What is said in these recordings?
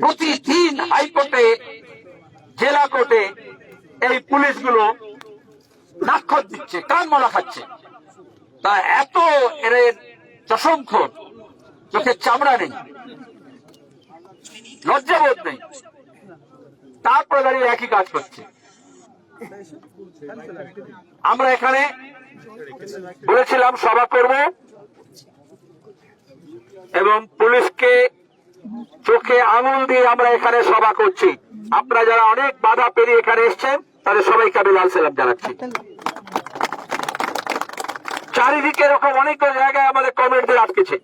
প্রতিদিন হাইকোর্টে, জেলা কোর্টে এই পুলিশগুলো নাক্ষর দিচ্ছে, কান মলা খাচ্ছে। তা এত এর চশমখোর, চোখের চামড়া নেই, লজ্জাবোধ নেই, তারপরে দাঁড়িয়ে একই কাজ করছে। আমরা এখানে বলেছিলাম সভা করব এবং পুলিশকে চোখে আঙুল দিয়ে আমরা এখানে সভা করছি। আপনারা যারা অনেক বাধা পেরিয়ে এখানে এসছেন তাদের সবাইকে আমি লাল সালাম জানাচ্ছি। চারিদিকে এরকম অনেক জায়গায় আমাদের কমরেডদের আটকেছে,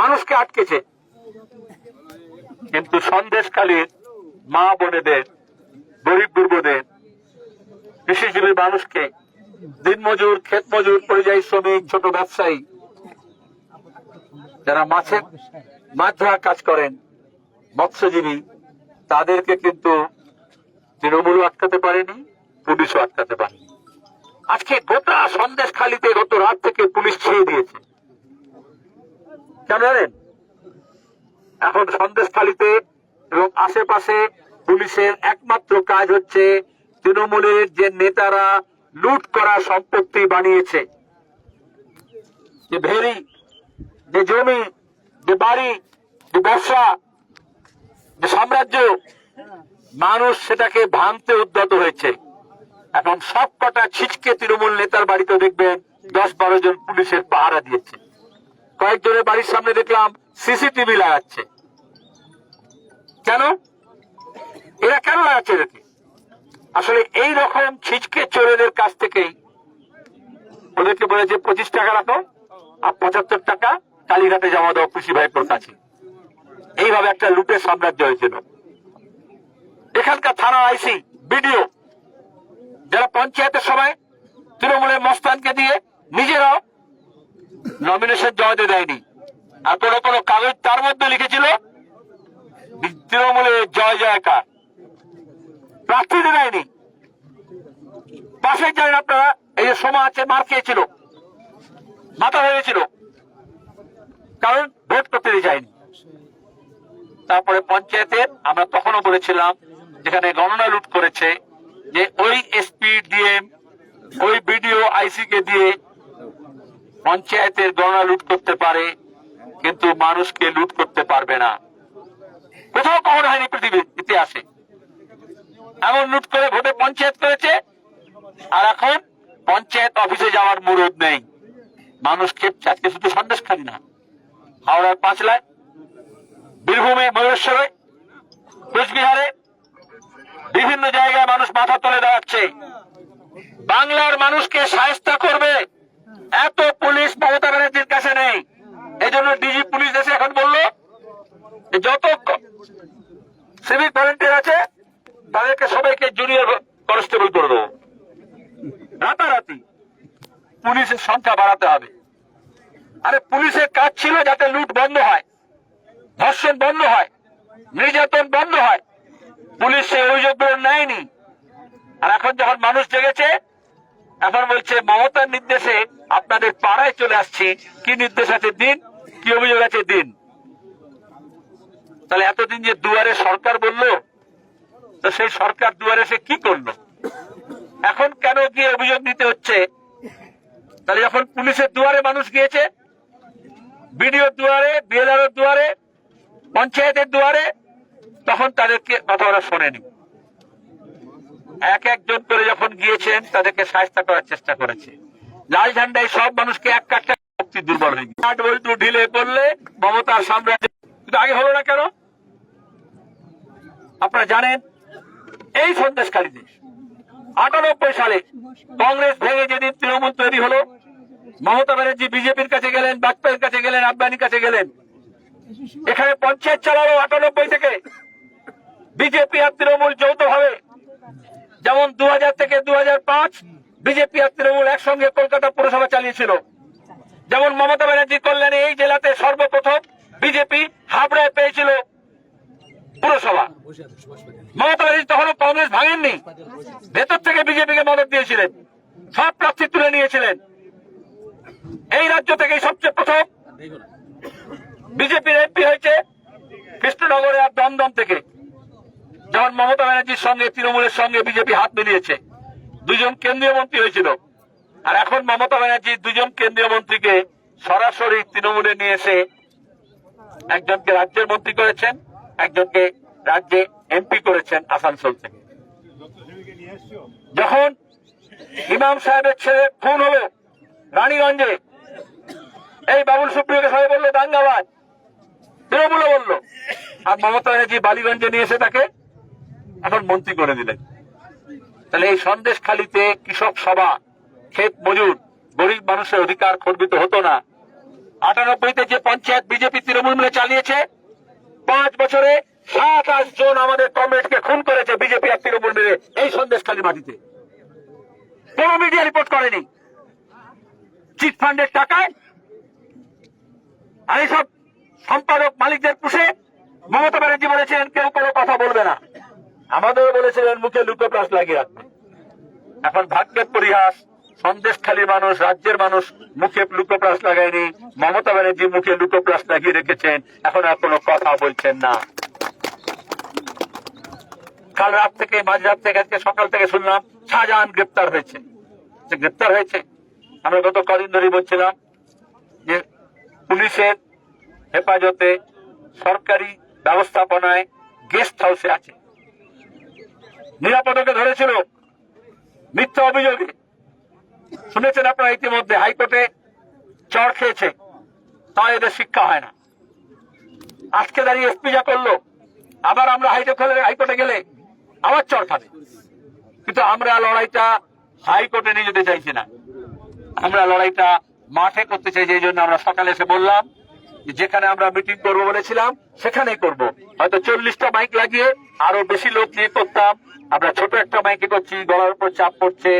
মানুষকে আটকেছে, কিন্তু সন্দেশখালীর মা বোনেদের, গরিব দুর্গদের, কৃষিজীবী মানুষকে, দিনমজুর, ক্ষেত মজুর, পরিযায়ী শ্রমিক, ছোট ব্যবসায়ী যারা মাছ ধরার কাজ করেন, মৎস্যজীবী, তাদেরকে কিন্তু তৃণমূলও আটকাতে পারেনি, পুলিশও আটকাতে পারেনি। আজকে গোটা সন্দেশখালীতে গত রাত থেকে পুলিশ ছেড়ে দিয়েছে। কেন জানেন? এখন সন্দেশখালীতে এবং আশেপাশে পুলিশের একমাত্র কাজ হচ্ছে তৃণমূলের যে নেতারা লুট করা সম্পত্তি বানিয়েছে, যে ভেরি, যে জমি, যে বাড়ি, যে ব্যবসা, যে সাম্রাজ্য, মানুষ সেটাকে ভাঙতে উদ্যত হয়েছে। এখন সব কটা ছিচকে তৃণমূল নেতার বাড়িতে দেখবেন 10-12 জন পুলিশের পাহারা দিয়েছে। কয়েকজনের বাড়ির সামনে দেখলাম সিসিটিভি লাগাচ্ছে। কেন? এরা কেন লাগাচ্ছে এদেরকে? আসলে এই রকম ছিচকে চোরেদের কাছ থেকেই ওদেরকে বলেছে 25 টাকা রাখো আর 75 টাকা কালীঘাটে জমা দাও কৃষি ভাইপোর কাছে। এইভাবে একটা লুটের সাম্রাজ্য হয়েছিল। এখানকার থানা আইসি, বিডিও যারা পঞ্চায়েতের সময় তৃণমূলের মস্তানকে দিয়ে নিজেরাও নমিনেশন জমাতে দেয়নি, আর কোন কোন কাগজ তার মধ্যে লিখেছিল তৃণমূলের জয় জয়কার, প্রার্থীদের দেয়নি। পাশে জানেন আপনারা, এই যে সোমা আছে, মার খেয়েছিল, মাথা হয়েছিল, কারণ ভোট করতে যায়নি। তারপরে পঞ্চায়েতের আমরা তখনও বলেছিলাম, যেখানে গণনা লুট করেছে, যে ওই এসপি, ডিএম, ওই বিডিও, আইসি কে দিয়ে পঞ্চায়েতের গণনা লুট করতে পারে, কিন্তু মানুষকে লুট করতে পারবে না। কোথাও কখনো হয়নি পৃথিবীর ইতিহাসে এমন লুট করে ভোটে পঞ্চায়েত করেছে। আর এখন পঞ্চায়েত অফিসে যাওয়ার মুরদ নেই। মানুষকে আজকে শুধু সন্দেশখালী না, হাওড়ার পাঁচলায়, বীরভূমে, ময়ূরেশ্বরে, কোচবিহারে, বিভিন্ন জায়গায় মানুষ মাথা তুলে দাঁড়াচ্ছে। বাংলার মানুষকে শায়েস্তা করবে এত পুলিশ মমতা ব্যানার্জির কাছে নেই। এই জন্য ডিজি পুলিশ এসে এখন বললো যত সিভিক ভলেন্টিয়ার আছে তাদেরকে সবাইকে জুনিয়র কনস্টেবল করে দেবো। রাতারাতি পুলিশের সংখ্যা বাড়াতে হবে। আরে পুলিশের কাজ ছিল যাতে লুট বন্ধ হয়, ধর্ষণ বন্ধ হয়, নির্যাতন বন্ধ হয়। পুলিশ সেই অভিযোগগুলো নেয়নি। আর এখন যখন মানুষ জেগেছে, এখন বলছে মমতার নির্দেশে আপনাদের পাড়ায় চলে আসছি, কি নির্দেশ আছে দিন, কি অভিযোগ আছে দিন। তাহলে এতদিন যে দুয়ারে সরকার বললো, তো সেই সরকার দুয়ারে সে কি করলো? এখন কেন গিয়ে অভিযোগ নিতে হচ্ছে? তাহলে যখন পুলিশের দুয়ারে মানুষ গিয়েছে, বিডিওর দুয়ারে, বিএলআর দুয়ারে, পঞ্চায়েতের দুয়ারে, তখন তাদেরকে কথা ওরা শোনেনি। এক একজন করে যখন গিয়েছেন তাদেরকে শায়েস্তা করার চেষ্টা করেছে। লাল ঝান্ডায় সব মানুষকে এক কাটটা শক্তি দুর্বল হয়ে গেছে। 8 বল্টু ঢিলে পড়লে মমতার সাম্রাজ্য। কিন্তু আগে হলো না কেন? আপনারা জানেন, এই সন্দেশখালীতে 98 সালে কংগ্রেস ভেঙে যেদিন তৃণমূল তৈরি হলো, মমতা ব্যানার্জি বিজেপির কাছে গেলেন, বাজপেয়ীর কাছে গেলেন, আদবানির কাছে গেলেন। এখানে পঞ্চায়েত চালালো 98 থেকে বিজেপি আর তৃণমূল যৌথভাবে। যেমন 2000 থেকে 2005 বিজেপি আর তৃণমূল একসঙ্গে কলকাতা পুরসভা চালিয়েছিল। যেমন মমতা ব্যানার্জি কল্যাণে এই জেলাতে সর্বপ্রথম বিজেপি হাবড়ায় পেয়েছিল পুরসভা। মমতা ব্যানার্জি তখনও কংগ্রেস ভাঙেননি, ভেতর থেকে বিজেপিকে মদত দিয়েছিলেন, সব প্রার্থী তুলে নিয়েছিলেন। এই রাজ্য থেকে সবচেয়ে প্রথম বিজেপির এমপি হয়েছে কৃষ্ণনগরে আর দমদম থেকে, যখন মমতা ব্যানার্জির সঙ্গে তৃণমূলের সঙ্গে বিজেপি হাত মিলিয়েছে। দুজন কেন্দ্রীয় মন্ত্রী হয়েছিল, আর এখন মমতা ব্যানার্জি দুজন কেন্দ্রীয় মন্ত্রীকে সরাসরি তৃণমূলে নিয়ে এসে একজনকে রাজ্যের মন্ত্রী করেছেন, একজনকে রাজ্যে এমপি করেছেন আসানসোল থেকে। যখন ইমাম সাহেবের ছেলে খুন হলো রানীগঞ্জে, এই বাবুল সুপ্রিয়কে সবাই বললো দাঙ্গাবাজ, তৃণমূলে বললো, আর মমতা ব্যানার্জি বালিগঞ্জে নিয়ে এসে তাকে এখন মন্ত্রী করে দিলেন। তাহলে এই সন্দেশখালীতে কৃষক সভা, ক্ষেত মজুর, গরিব মানুষের অধিকার খর্বিত হতো না। 98তে যে পঞ্চায়েত বিজেপি তৃণমূল মিলে চালিয়েছে, 5 বছরে 27 জন আমাদের কমরেডকে খুন করেছে বিজেপি আর তৃণমূল মিলে এই সন্দেশখালীর মাটিতে। কোন মিডিয়া রিপোর্ট করেনি। চিটফান্ডের টাকায় আর এইসব সম্পাদক মালিকদের পুষে মমতা ব্যানার্জি বলেছিলেন কেউ কোনো কথা বলবে না, আমাদেরও বলেছিলেন মুখে লুকোপ্লাস লাগিয়ে রাখবে। এখন ভাগ্যের পরিহাস, সন্দেশখালীর মানুষ, রাজ্যের মানুষ মুখে লুকোপ্লাস লাগায়নি, মমতা ব্যানার্জি মুখে লুকোপ্লাস লাগিয়ে রেখেছেন, এখন আর কোনো কথা বলছেন না। কাল রাত থেকে, মাঝরাত থেকে, আজকে সকাল থেকে শুনলাম শাহজাহান গ্রেপ্তার হয়েছে। গ্রেপ্তার হয়েছে, আমরা গত কদিন ধরে বলছিলাম যে পুলিশের হেফাজতে, সরকারি ব্যবস্থাপনায় গেস্ট হাউসে আছে। নিরাপদকে ধরেছিল মিথ্যা অভিযোগে। শুনেছেন আপনারা ইতিমধ্যে হাইকোর্টে চড় খেয়েছে, তাও এদের শিক্ষা হয় না। আজকে দাঁড়িয়ে এসপি যা করলো, আবার আমরা হাইকোর্টে গেলে আবার চড় খাবে। কিন্তু আমরা লড়াইটা হাইকোর্টে নিয়ে যেতে চাইছি না, আমরা লড়াইটা মাঠে করতে চাই। এই জন্য আমরা সকালে এসে বললাম যেখানে আমরা মিটিং করবো বলেছিলাম সেখানেই করব। হয়তো 40টা মাইক লাগিয়ে আরো বেশি লোক নিয়ে করতাম, আমরা ছোট একটা মাইকে করছি, গলার উপর চাপ পড়ছে।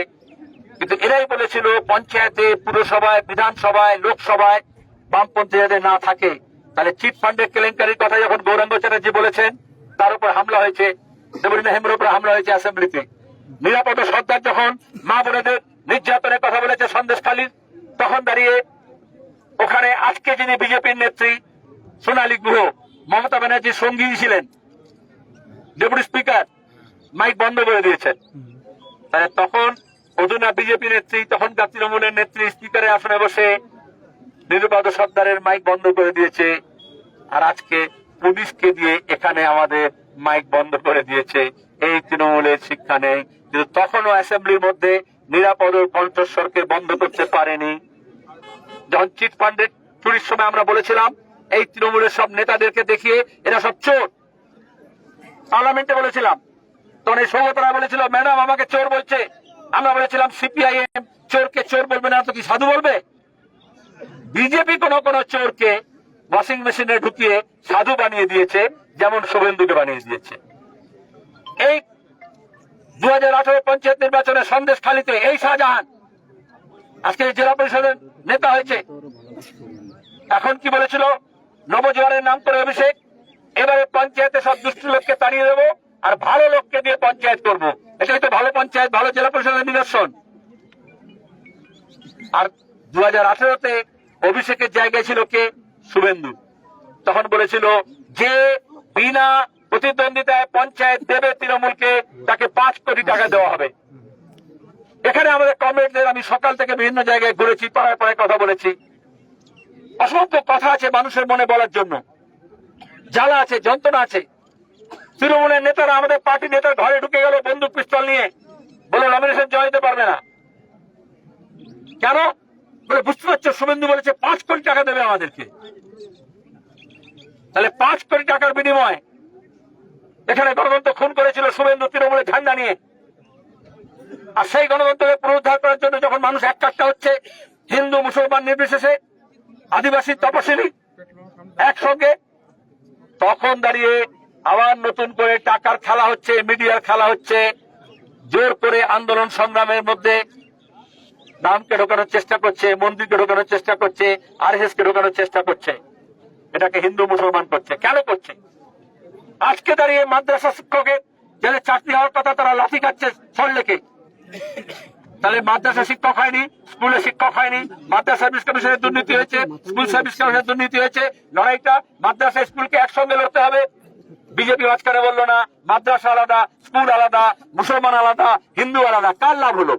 কিন্তু এরাই বলেছিল পঞ্চায়েতে, পুরসভায়, বিধানসভায়, লোকসভায় বামপন্থী যাতে না থাকে। তাহলে চিট ফান্ডের কেলেঙ্কারির কথা যখন গৌরাঙ্গ চ্যাটার্জি বলেছেন, তার উপর হামলা হয়েছে, দেবরিনা হেমর উপর হামলা হয়েছে অ্যাসেম্বলিতে। নিরাপদ সর্দার যখন মা বোনেদের নির্যাতনের কথা বলেছে সন্দেশখালীর, তখন দাঁড়িয়ে ওখানে আজকে যিনি বিজেপির নেত্রী সোনালী গুহ, মমতা ব্যানার্জির সঙ্গী ছিলেন, ডেপুটি স্পিকার, মাইক বন্ধ করে দিয়েছেন। তাহলে তখন অধুনা বিজেপি নেত্রী, তখনকার তৃণমূলের নেত্রী স্পিকারের আসনে বসে নিরুপদ সর্দারের মাইক বন্ধ করে দিয়েছে, আর আজকে পুলিশকে দিয়ে এখানে আমাদের মাইক বন্ধ করে দিয়েছে। এই তৃণমূলের শিক্ষা নেই। কিন্তু তখনও অ্যাসেম্বলির মধ্যে নিরাপদ কণ্ঠস্বরকে বন্ধ করতে পারেনি। যখন চিট ফান্ডের চুরির সময় আমরা বলেছিলাম এই তৃণমূলের সব নেতাদেরকে দেখিয়ে এরা সব চোর, পার্লামেন্টে বলেছিলাম, তখন এই সৌগতরা বলেছিল ম্যাডাম আমাকে চোর বলছে। আমরা বলেছিলাম সিপিআইএম চোরকে চোর বলবে না তো কি সাধু বলবে? বিজেপি কোন কোন চোরকে ওয়াশিং মেশিনে ঢুকিয়ে সাধু বানিয়ে দিয়েছে, যেমন শুভেন্দুকে বানিয়ে দিয়েছে। এই 2018 পঞ্চায়েত নির্বাচনে সন্দেশখালীতে এই শাহজাহান আজকে জেলা পরিষদের নেতা হয়েছে। এখন কি বলেছিল? নবজোয়ারের নাম করে অভিষেক, এবারে পঞ্চায়েতে সব দুষ্টু লোককে তাড়িয়ে দেবো আর ভালো লোককে দিয়ে পঞ্চায়েত করবো। এটাই তো ভালো পঞ্চায়েত, ভালো জেলা পরিষদের নিদর্শন। আর 2018-তে অভিষেকের জায়গায় ছিল কে? শুভেন্দু। তখন বলেছিল যে বিনা প্রতিদ্বন্দ্বিতায় পঞ্চায়েত দেবে তৃণমূলকে, তাকে 5 কোটি টাকা দেওয়া হবে। এখানে আমাদের কমরেডদের আমি সকাল থেকে বিভিন্ন জায়গায় ঘুরেছি, পাড়ায় পাড়ায় কথা বলেছি। অসংখ্য কথা আছে মানুষের মনে বলার জন্য, জ্বালা আছে, যন্ত্রণা আছে। তৃণমূলের নেতারা আমাদের পার্টি নেতার ঘরে ঢুকে গেল বন্দুক পিস্তল নিয়ে, বলে নমিনেশন জমা দিতে পারবে না। কেন? বলে বুঝতে পারছো শুভেন্দু বলেছে 5 কোটি টাকা দেবে আমাদেরকে। তাহলে 5 কোটি টাকার বিনিময়ে এখানে গণতন্ত্র খুন করেছিল শুভেন্দু তৃণমূলের ঝান্ডা নিয়ে। আর সেই গণতন্ত্রকে পুনরুদ্ধার করার জন্য যখন মানুষ এক কাট্টা হচ্ছে, হিন্দু মুসলমান নির্বিশেষে, আদিবাসী তপশিলি একসঙ্গে, তখন দাঁড়িয়ে আবার নতুন করে টাকার খেলা হচ্ছে, মিডিয়ার খেলা হচ্ছে। জোর করে আন্দোলন সংগ্রামের মধ্যে নামকে ঢোকানোর চেষ্টা করছে, মন্দিরকে ঢোকানোর চেষ্টা করছে, আরএসএস কে ঢোকানোর চেষ্টা করছে। এটাকে হিন্দু মুসলমান করছে। কেন করছে? আজকে দাঁড়িয়ে মাদ্রাসা শিক্ষকের যাদের চাকরি হওয়ার কথা, তারা লাঠি খাচ্ছে সল্লেকে। তাহলে মাদ্রাসা শিক্ষক হয়নি, স্কুলে শিক্ষক হয়নি, মাদ্রাসা সার্ভিস কমিশনের দুর্নীতি হয়েছে, স্কুল সার্ভিস কমিশনের দুর্নীতি হয়েছে। লড়াইটা মাদ্রাসা স্কুলকে একসঙ্গে লড়তে হবে। বিজেপি মাঝখানে বললো না মাদ্রাসা আলাদা, স্কুল আলাদা, মুসলমান আলাদা, হিন্দু আলাদা। কার লাভ হলো?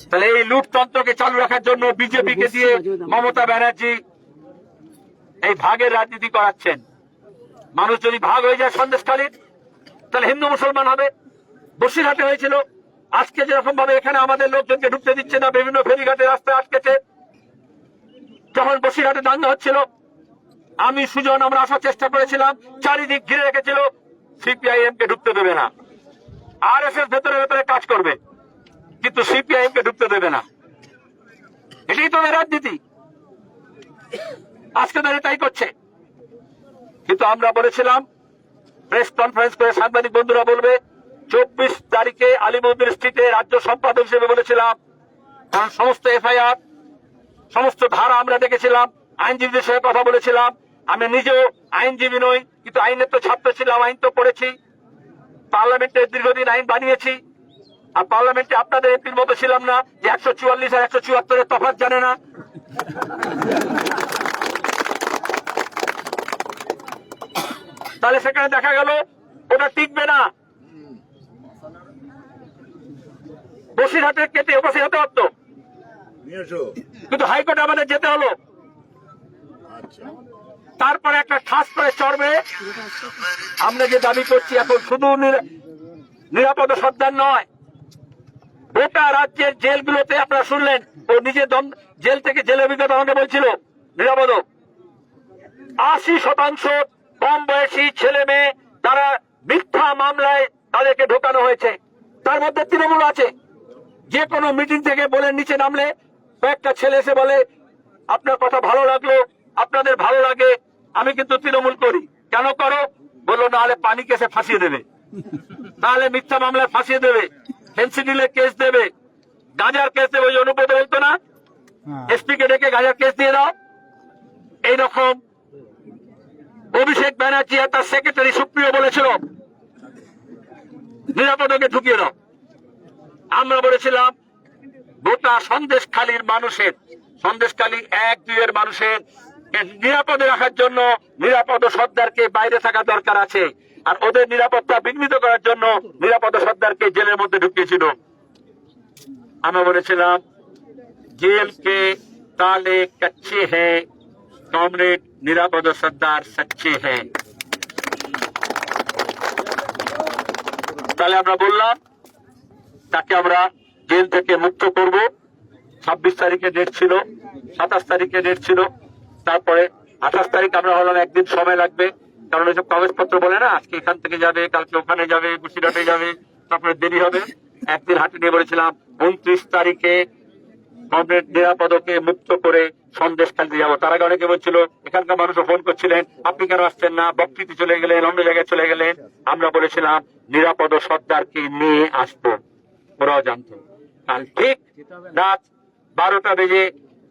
তাহলে এই লুটতন্ত্রকে চালু রাখার জন্য বিজেপিকে দিয়ে মমতা ব্যানার্জি এই ভাগের রাজনীতি করাচ্ছেন। মানুষ যদি ভাগ হয়ে যায় সন্দেশখালীর, তাহলে হিন্দু মুসলমান হবে। বসিরহাটে হয়েছিল, আজকে যেরকম ভাবে এখানে আমাদের লোকজনকে ঢুকতে দিচ্ছে না, বিভিন্ন ফেরিঘাটে রাস্তায় আটকেছে। যখন বসিরহাটে দাঙ্গা হচ্ছিল, আমি সুজন আমরা আসার চেষ্টা করেছিলাম, চারিদিক ঘিরে রেখেছিল, সিপিআইএম কে ঢুকতে দেবে না। আরএসএস ভেতরে ভেতরে কাজ করবে, কিন্তু সিপিআইএম কে ঢুকতে দেবে না। এটাই তো রাজনীতি। আজকে দাঁড়িয়ে তাই করছে। কিন্তু আমরা বলেছিলাম, প্রেস কনফারেন্স করে সাংবাদিক বন্ধুরা বলবে, 24 তারিখে আলিমন্দির স্ট্রিটে রাজ্য সম্পাদক হিসেবে বলেছিলাম, কারণ সমস্ত এফআইআর, সমস্ত ধারা আমরা দেখেছিলাম, আইনজীবীদের সঙ্গে কথা বলেছিলাম। আমি নিজেও আইনজীবী নই, কিন্তু আইনের তো ছাত্র ছিলাম, আইন তো পড়েছি, পার্লামেন্টে দীর্ঘদিন আইন বানিয়েছি। আর পার্লামেন্টে আপনাদের এমপির মতো ছিলাম না যে 144 আর 174 তফাৎ জানে না। তাহলে সেখানে দেখা গেল ওটা টিকবে না। বসিরহাটের কেটে বসিরহাটে হত, কিন্তু হাইকোর্টে আমাদের যেতে হলো। তারপরে একটা ঠাস করে চড়বে। আমরা যে দাবি করছি এখন শুধু নিরাপদ সর্দার নয়, গোটা রাজ্যের জেলগুলোতে আপনারা শুনলেন, ও নিজে জেল থেকে জেলের অভিজ্ঞতা আমাকে বলছিল, নিরাপদ 80% কম বয়সী ছেলে মেয়ে তারা মিথ্যা মামলায় তাদেরকে ঢোকানো হয়েছে। তার মধ্যে তৃণমূল আছে। যে কোনো মিটিং থেকে বলে নিচে নামলে কয়েকটা ছেলে এসে বলে, আপনার কথা ভালো লাগলো, আপনাদের ভালো লাগে, আমি কিন্তু তৃণমূল করি। কেন করো? বললো নাহলে পানি কেসে ফাঁসিয়ে দেবে, নাহলে মিথ্যা মামলায় ফাঁসিয়ে দেবে, ফেন্সিডিলের কেস দেবে, গাঁজার কেস দেবে। ওই অনুব্রত বলতো না, এসপি কে ডেকে গাঁজার কেস দিয়ে দাও। এইরকম অভিষেক ব্যানার্জি আর তার সেক্রেটারি সুপ্রিয় বলেছিল নিরাপদকে ঢুকিয়ে দাও। আমরা বলেছিলাম গোটা সন্দেশখালীর মানুষের, সন্দেশখালী 1-2 এর মানুষের নিরাপদে রাখার জন্য নিরাপদ সর্দারকে বাইরে থাকা দরকার আছে। আর ওদের নিরাপত্তা বিঘ্নিত করার জন্য নিরাপদ সর্দারকে জেলের মধ্যে ঢুকিয়েছিল। আমরা বলেছিলাম জেলকে তালে কাচ্চে হ্যাঁ, কমরেড নিরাপদ সর্দার সচ্চে হ্যাঁ। তাহলে আমরা বললাম তাকে আমরা জেল থেকে মুক্ত করব। 26 তারিখে ডেট ছিল, 27 তারিখে ডেট ছিল, তারপরে 28 তারিখ আমরা হলাম একদিন সময় লাগবে, কারণ ওইসব কাগজপত্র বলে না, আজকে এখান থেকে যাবে, কালকে ওখানে যাবে, বসিরহাটে যাবে, তারপরে দেরি হবে। একদিন হাতে নিয়ে বলেছিলাম 29 তারিখে কমরেড নিরাপদকে মুক্ত করে সন্দেশখালীতে যাবো। তার আগে অনেকে বলছিল, এখানকার মানুষও ফোন করছিলেন, আপনি কেন আসছেন না, বকৃতি চলে গেলেন, অন্য জায়গায় চলে গেলেন। আমরা বলেছিলাম নিরাপদ সর্দারকে নিয়ে আসবো, ওরাও জানতো। কাল ঠিক রাত 12টা বেজে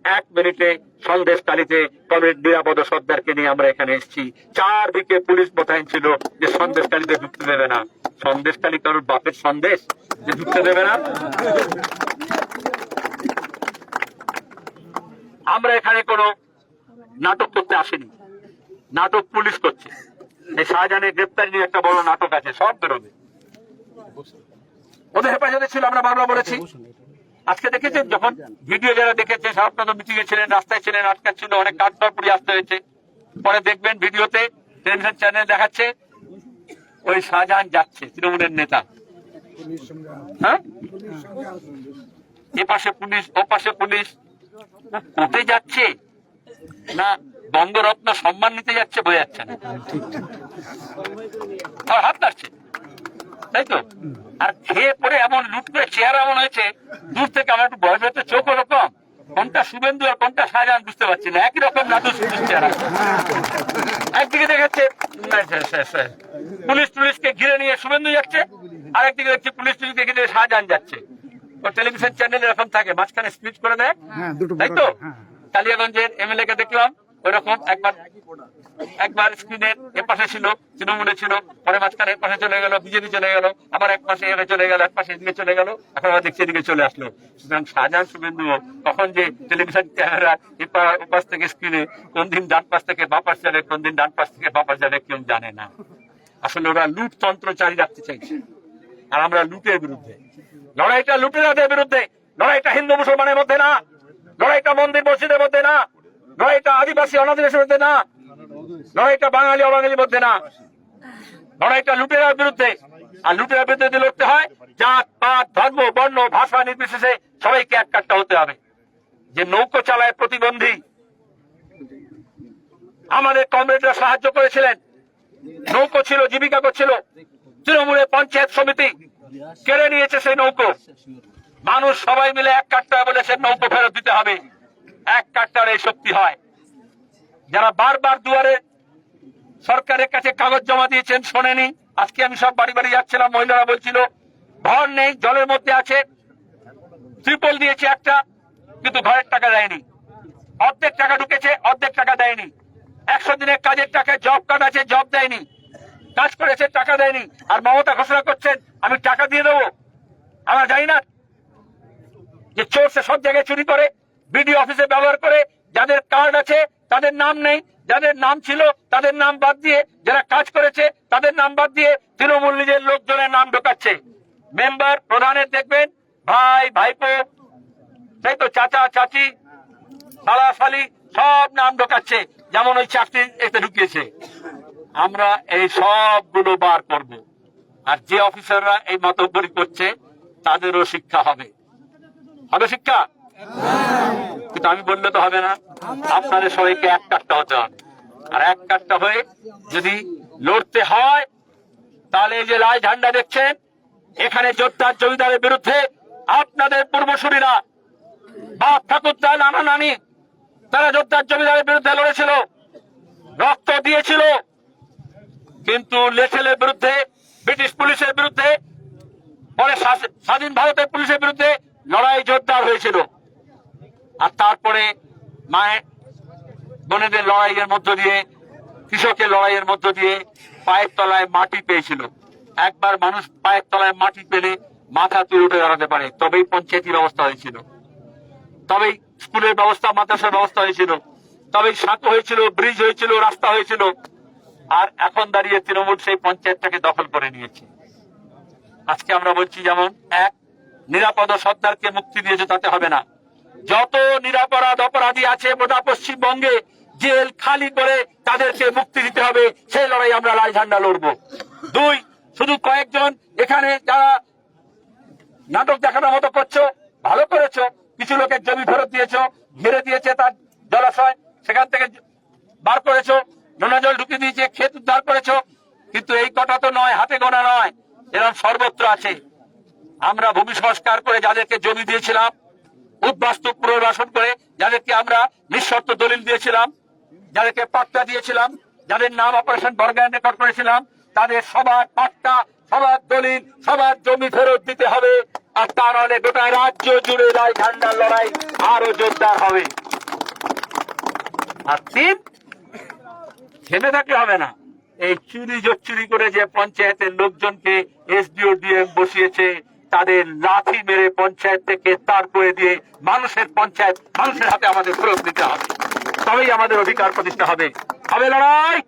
1 মিনিটে সন্দেশখালীতে কমরেড নিরাপদ সর্দারকে নিয়ে আমরা এখানে এসেছি। চারদিকে পুলিশ মোতায়েন ছিল যে সন্দেশখালীতে ঢুকতে দেবে না। সন্দেশখালী কারোর বাপের সন্দেশ যে ঢুকতে দেবে না? আমরা এখানে কোনো নাটক করতে আসিনি, নাটক পুলিশ করছে। এই শাহজাহানের গ্রেপ্তারি নিয়ে একটা বড় নাটক আছে, সব বেরোবে। ওদের হেফাজতে ছিল, আমরা বারবার বলেছি। আজকে দেখেছেন, যখন ভিডিও যারা দেখেছে, সব তো মিটিং এ ছিলেন, রাস্তায় ছিলেন, আটকাচ্ছিল, অনেক কাঠখড় পুড়িয়ে আসতে হয়েছে। পরে দেখবেন ভিডিওতে টেলিভিশন চ্যানেল দেখাচ্ছে ওই শাহজাহান যাচ্ছে, তৃণমূলের নেতা, হ্যাঁ, এ পাশে পুলিশ, ও পাশে পুলিশ, কোর্টে যাচ্ছে না বঙ্গরত্ন সম্মান নিতে যাচ্ছে বোঝা যাচ্ছে না, আর হাত নাড়ছে, তাই তো। আর খেয়ে পরে এমন লুট করে চেহারা এমন হয়েছে, দূর থেকে আমার একটু বয়স হচ্ছে, চোখ ওরকম, কোনটা শুভেন্দু আর কোনটা শাহজাহান বুঝতে পারছি না, একই রকম নাটক চেহারা। একদিকে দেখাচ্ছে পুলিশ টুলিশকে ঘিরে নিয়ে শুভেন্দু যাচ্ছে, আর একদিকে দেখছে পুলিশ টুলিশকে ঘিরে শাহজাহান যাচ্ছে। ও টেলিভিশন চ্যানেল এরকম থাকে, মাঝখানে স্পিচ করে দেয়, তাই তো। কালিয়াগঞ্জের এমএলএ কে দেখলাম ওইরকম একবার স্ক্রিনের এপাশে ছিল তৃণমূলে ছিল, পরে মাঝখানে এপাশে চলে গেল, বিজেপি চলে গেল, আবার এক পাশে এখানে চলে গেল, এক পাশে এদিকে চলে গেল, এখন আবার দেখছি এদিকে চলে আসলো। সুতরাং শাহজাহান শুভেন্দু কখন যে টেলিভিশন ক্যামেরা এপাশ থেকে স্ক্রিনে কোন দিন ডান পাশ থেকে বাপাস যাবে, কোন দিন ডান পাশ থেকে বাপাস যাবে কেউ জানে না। আসলে ওরা লুটতন্ত্র চালু রাখতে চাইছে, আর আমরা লুটের বিরুদ্ধে। লড়াইটা লুটেরাদের বিরুদ্ধে, লড়াইটা হিন্দু মুসলমানের মধ্যে না, লড়াইটা মন্দির মসজিদের মধ্যে না, লড়াইটা আদিবাসী অনাদিবাসীর মধ্যে না, লড়াইটা বাঙালি অবাঙালির মধ্যে না, লড়াইটা লুটেরার বিরুদ্ধে। আর লুটেরার বিরুদ্ধে যদি লড়তে হয়, জাত পাত ধর্ম বর্ণ ভাষা নির্বিশেষে সবাইকে এক কাট্টা হতে হবে। যে নৌকো চালায় প্রতিবন্ধী, আমাদের কমরেডরা সাহায্য করেছিলেন, নৌকো ছিল, জীবিকা করছিল, তৃণমূলের পঞ্চায়েত সমিতি কেড়ে নিয়েছে সেই নৌকো। মানুষ সবাই মিলে এক কাট্টা বলেছে নৌকো ফেরত দিতে হবে। এক কাট্টার এই শক্তি হয়। যারা বারবার দুয়ারে সরকারের কাছে কাগজ জমা দিয়েছেন শোনেনি। আজকে আমি সব বাড়ি বাড়ি যাচ্ছিলাম, মহিলারা বলছিল ঘর নেই, জলের মধ্যে আছে, ত্রিপল দিয়েছে একটা, কিন্তু ঘরের টাকা দেয়নি। অর্ধেক টাকা ঢুকেছে, অর্ধেক টাকা দেয়নি। 100 দিনের কাজের টাকা জব কার্ড আছে, জব দেয়নি, কাজ করেছে টাকা দেয়নি। আর মমতা ঘোষণা করছেন আমি টাকা দিয়ে দেবো। আমরা জানি না যে চোর সে সব জায়গায় চুরি করে, বিডিও অফিসে ব্যবহার করে, যাদের কার্ড আছে তাদের নাম নেই, যাদের নাম ছিল তাদের নাম বাদ দিয়ে, যারা কাজ করেছে তাদের নাম বাদ দিয়ে তৃণমূল নিজের লোকজনের নাম ঢোকাচ্ছে। মেম্বার প্রধানের দেখবেন ভাই ভাইপো, তাই তো চাচা চাচি শালা শালি সব নাম ঢোকাচ্ছে, যেমন ওই চাকরি এতে ঢুকিয়েছে। আমরা এই সবগুলো বার করব, আর যে অফিসাররা এই মতব্বরি করছে তাদেরও শিক্ষা হবে। হবে শিক্ষা? কিন্তু আমি বললে তো হবে না, আপনাদের সবাইকে এক কাট্টা হতে হবে। আর এক কাট্টা হয়ে যদি লড়তে হয়, তাহলে এই যে লাল ঝান্ডা দেখছেন, এখানে যোদ্ধার জমিদারের বিরুদ্ধে আপনাদের পূর্বসূরীরা বাপ ঠাকুরদা নানা নানি তারা যোদ্ধার জমিদারের বিরুদ্ধে লড়েছিল, রক্ত দিয়েছিল। কিন্তু লেঠেলের বিরুদ্ধে, ব্রিটিশ পুলিশের বিরুদ্ধে, পরে স্বাধীন ভারতের পুলিশের বিরুদ্ধে লড়াই জোরদার হয়েছিল। আর তারপরে মায়ের বোনেদের লড়াইয়ের মধ্য দিয়ে, কৃষকের লড়াইয়ের মধ্য দিয়ে পায়ের তলায় মাটি পেয়েছিল। একবার মানুষ পায়ের তলায় মাটি পেলে মাথা তুলে উঠে দাঁড়াতে পারে, তবেই পঞ্চায়েতি ব্যবস্থা হয়েছিল, তবেই স্কুলের ব্যবস্থা, মাদ্রাসার ব্যবস্থা হয়েছিল, তবেই সাঁকো হয়েছিল, ব্রিজ হয়েছিল, রাস্তা হয়েছিল। আর এখন দাঁড়িয়ে তৃণমূল সেই পঞ্চায়েতটাকে দখল করে নিয়েছে। আজকে আমরা বলছি যেমন এক নিরাপদ সর্দারকে মুক্তি দিয়েছে, তাতে হবে না। যত নিরাপরাধ অপরাধী আছে গোটা পশ্চিমবঙ্গে, জেল খালি করে তাদেরকে মুক্তি দিতে হবে। সেই লড়াই আমরা লাল ঝান্ডা লড়বো। 2, শুধু কয়েকজন এখানে যারা নাটক দেখানোর মতো করছো, ভালো করেছো, কিছু লোকের জমি ফেরত দিয়েছো, ঘিরে দিয়েছে তার জলাশয়, সেখান থেকে বার করেছো, নোনা জল ঢুকিয়ে দিয়েছে, ক্ষেত উদ্ধার করেছো, কিন্তু এই কটা তো নয়, হাতে গোনা নয়, এরকম সর্বত্র আছে। আমরা ভূমি সংস্কার করে যাদেরকে জমি দিয়েছিলাম, উদ্বাস্তু পুনর্বাসন করে যাদেরকে আমরা নিঃশর্ত দলিল দিয়েছিলাম, যাদেরকে পাট্টা দিয়েছিলাম, যাদের নাম অপারেশন বর্গায়ন রেকর্ড করেছিলাম, তাদের সবার পাট্টা, সবার দলিল, সবার জমি ফেরত দিতে হবে। আর তার হলে গোটা রাজ্য জুড়ে লাল ঝান্ডার লড়াই আরো জোরদার হবে। আর 3, থেমে থাকলে হবে না। এই চুরি জোচ্চুরি করে যে পঞ্চায়েতের লোকজনকে এসডিও ডিএম বসিয়েছে, তাদের লাথি মেরে পঞ্চায়েত থেকে তার করে দিয়ে মানুষের পঞ্চায়েত, মানুষের হাতে আমাদের ফেরত দিতে হবে। তবেই আমাদের অধিকার প্রতিষ্ঠা হবে। হবে লড়াই।